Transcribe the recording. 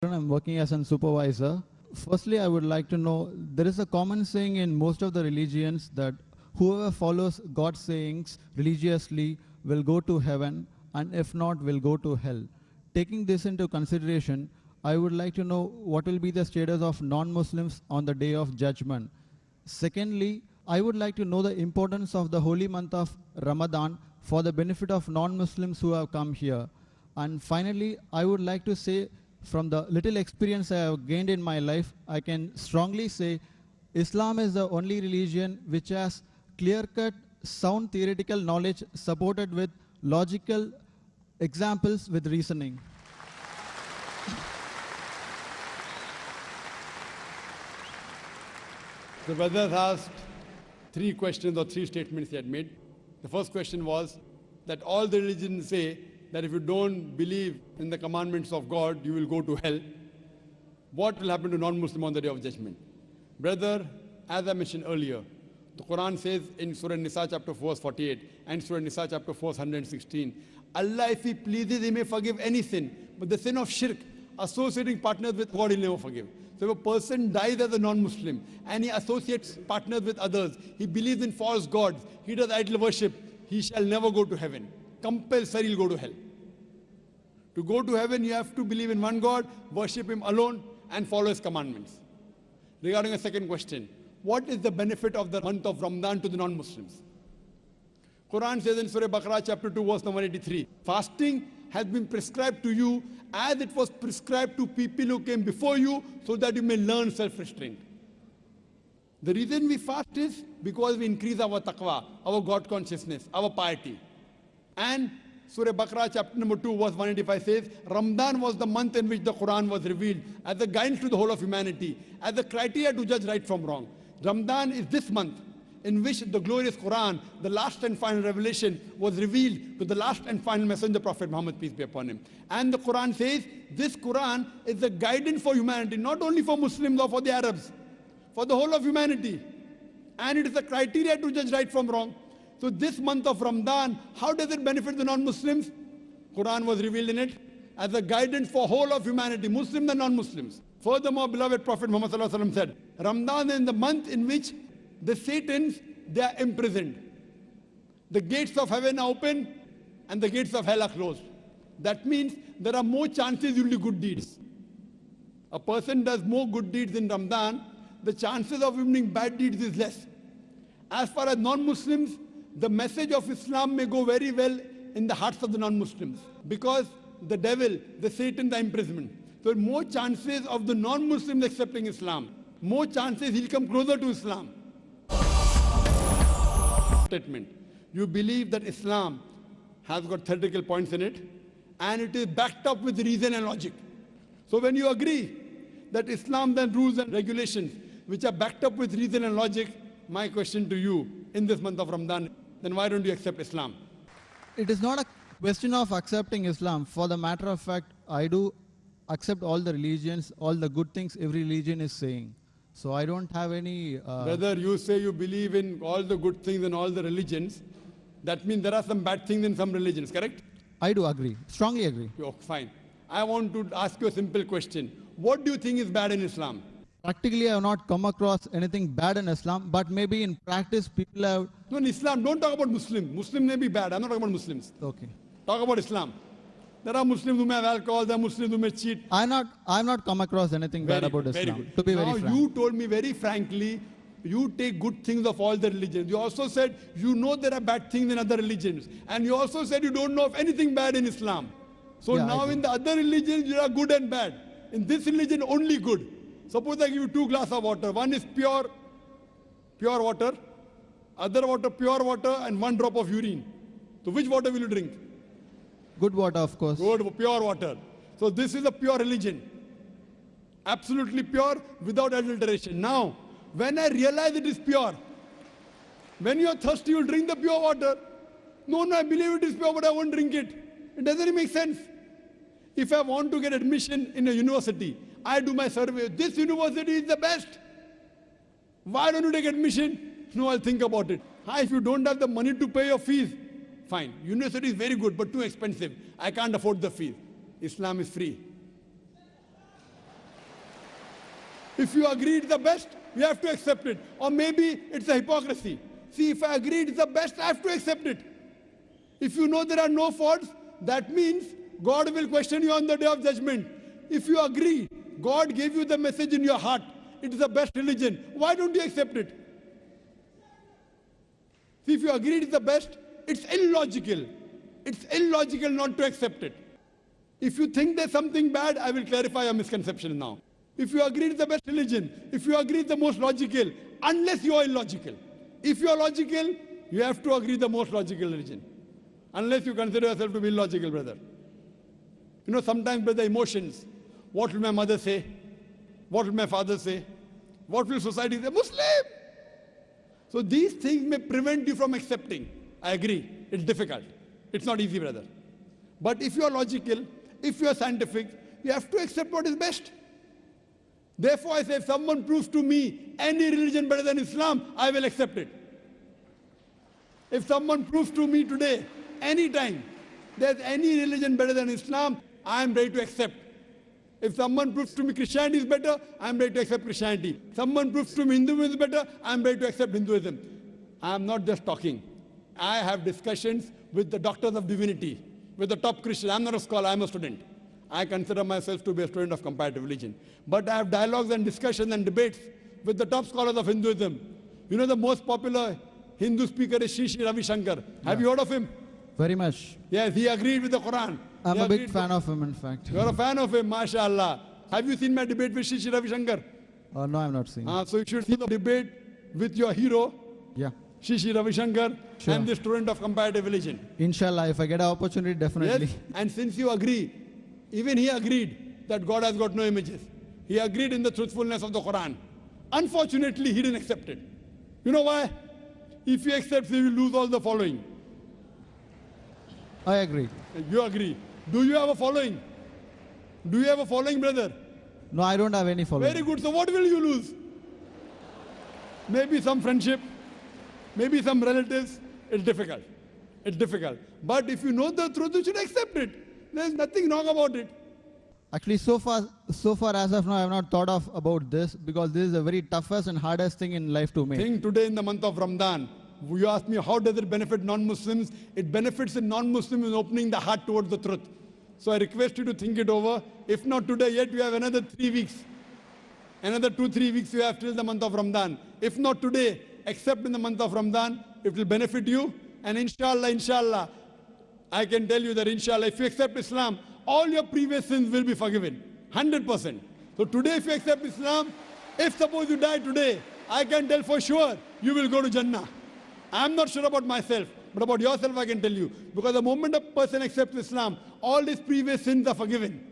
I'm working as a supervisor. Firstly, I would like to know there is a common saying in most of the religions that whoever follows God's sayings religiously will go to heaven, and if not, will go to hell. Taking this into consideration, I would like to know what will be the status of non Muslims on the day of judgment. Secondly, I would like to know the importance of the holy month of Ramadan for the benefit of non Muslims who have come here. And finally, I would like to say, from the little experience I have gained in my life, I can strongly say Islam is the only religion which has clear cut, sound theoretical knowledge supported with logical examples with reasoning. The brother asked three questions or three statements he had made. The first question was that all the religions say that if you don't believe in the commandments of God, you will go to hell. What will happen to non-Muslim on the day of judgment? Brother, as I mentioned earlier, the Quran says in Surah Nisa chapter 4 verse 48 and Surah Nisa chapter 4 verse 116, Allah, if He pleases, He may forgive any sin, but the sin of shirk, associating partners with God, He'll never forgive. So if a person dies as a non-Muslim and he associates partners with others, he believes in false gods, he does idol worship, he shall never go to heaven. Compulsory he'll go to hell. To go to heaven, you have to believe in one God, worship Him alone, and follow His commandments. Regarding a second question, what is the benefit of the month of Ramadan to the non-Muslims? Quran says in Surah Baqarah chapter 2 verse number 83, fasting has been prescribed to you as it was prescribed to people who came before you, so that you may learn self-restraint. The reason we fast is because we increase our taqwa, our God consciousness, our piety. And Surah Baqarah chapter number 2 verse 185 says, Ramadan was the month in which the Quran was revealed as a guidance to the whole of humanity, as a criteria to judge right from wrong. Ramadan is this month in which the glorious Quran, the last and final revelation, was revealed to the last and final messenger, Prophet Muhammad, peace be upon him. And the Quran says, this Quran is a guidance for humanity, not only for Muslims or for the Arabs, for the whole of humanity. And it is a criteria to judge right from wrong. So this month of Ramadan, how does it benefit the non-Muslims? Quran was revealed in it as a guidance for whole of humanity, Muslims and non-Muslims. Furthermore, beloved Prophet Muhammad said, Ramadan is the month in which the Satans, they are imprisoned. The gates of heaven are open and the gates of hell are closed. That means there are more chances you will do good deeds. A person does more good deeds in Ramadan, the chances of him doing bad deeds is less. As far as non-Muslims, the message of Islam may go very well in the hearts of the non-Muslims, because the devil, the Satan, the imprisonment. So more chances of the non-Muslims accepting Islam. More chances he'll come closer to Islam. Statement. You believe that Islam has got theoretical points in it and it is backed up with reason and logic. So when you agree that Islam then rules and regulations which are backed up with reason and logic, my question to you in this month of Ramadan, then why don't you accept Islam? It is not a question of accepting Islam. For the matter of fact, I do accept all the religions, all the good things every religion is saying. So I don't have any... Whether you say you believe in all the good things in all the religions, that means there are some bad things in some religions, correct? I do agree, strongly agree. Oh, fine. I want to ask you a simple question. What do you think is bad in Islam? Practically, I have not come across anything bad in Islam, but maybe in practice, people have... No, in Islam, don't talk about Muslims. Muslims may be bad. I'm not talking about Muslims. Okay. Talk about Islam. There are Muslims who may have alcohol, there are Muslims who may cheat. I've not come across anything bad about Islam, good. to be now very frank. You told me very frankly, you take good things of all the religions. You also said you know there are bad things in other religions. And you also said you don't know of anything bad in Islam. So Yeah, now in the other religions, you are good and bad. In this religion, only good. Suppose I give you 2 glasses of water. One is pure water. Other water, pure water, and 1 drop of urine. So which water will you drink? Good water, of course. Good, pure water. So this is a pure religion. Absolutely pure, without adulteration. Now, when I realize it is pure, when you are thirsty, you will drink the pure water. No, I believe it is pure, but I won't drink it. It doesn't make sense. If I want to get admission in a university, I do my survey. This university is the best. Why don't you take admission? No, I'll think about it. If you don't have the money to pay your fees, fine. University is very good, but too expensive. I can't afford the fees. Islam is free. If you agree it's the best, you have to accept it. Or maybe it's a hypocrisy. See, if I agree it's the best, I have to accept it. If you know there are no faults, that means God will question you on the day of judgment. If you agree, God gave you the message in your heart, it is the best religion, why don't you accept it? See, if you agree it is the best, it's illogical. It's illogical not to accept it. If you think there's something bad, I will clarify your misconception now. If you agree it's the best religion, if you agree it's the most logical, unless you are illogical. If you are logical, you have to agree the most logical religion. Unless you consider yourself to be illogical, brother. You know, sometimes, brother, emotions. What will my mother say? What will my father say? What will society say? Muslim! So these things may prevent you from accepting. I agree. It's difficult. It's not easy, brother. But if you are logical, if you are scientific, you have to accept what is best. Therefore, I say, if someone proves to me any religion better than Islam, I will accept it. If someone proves to me today, anytime, there's any religion better than Islam, I am ready to accept. If someone proves to me Christianity is better, I am ready to accept Christianity. Someone proves to me Hinduism is better, I am ready to accept Hinduism. I am not just talking. I have discussions with the doctors of divinity, with the top Christians. I am not a scholar, I am a student. I consider myself to be a student of comparative religion. But I have dialogues and discussions and debates with the top scholars of Hinduism. You know the most popular Hindu speaker is Sri Sri Ravi Shankar. Have you heard of him? Very much. Yes, he agreed with the Quran. I'm He a big agreed fan of him, in fact. You are a fan of him, mashallah. Have you seen my debate with Sri Sri Ravi Shankar? No, I'm not seeing. So you should see the debate with your hero, Yeah. Sri Sri Ravi Shankar, Sure. and the student of comparative religion. Inshallah, if I get an opportunity, definitely. Yes, and since you agree, even he agreed that God has got no images. He agreed in the truthfulness of the Quran. Unfortunately, he didn't accept it. You know why? If he accepts, he will lose all the following. I agree. You agree. Do you have a following? Do you have a following, brother? No, I don't have any following. Very good. So what will you lose? Maybe some friendship, maybe some relatives. It's difficult. It's difficult. But if you know the truth, you should accept it. There's nothing wrong about it. Actually, so far as of now, I have not thought of about this because this is the very toughest and hardest thing in life to make. Think today in the month of Ramadan. You ask me how does it benefit non-Muslims? It benefits the non-Muslims in opening the heart towards the truth. So I request you to think it over. If not today, yet you have another 3 weeks. Another 2-3 weeks you have till the month of Ramadan. If not today, except in the month of Ramadan, it will benefit you. And inshallah, I can tell you that inshallah, if you accept Islam, all your previous sins will be forgiven. 100%. So today if you accept Islam, if suppose you die today, I can tell for sure you will go to Jannah. I am not sure about myself, but about yourself I can tell you. Because the moment a person accepts Islam, all his previous sins are forgiven.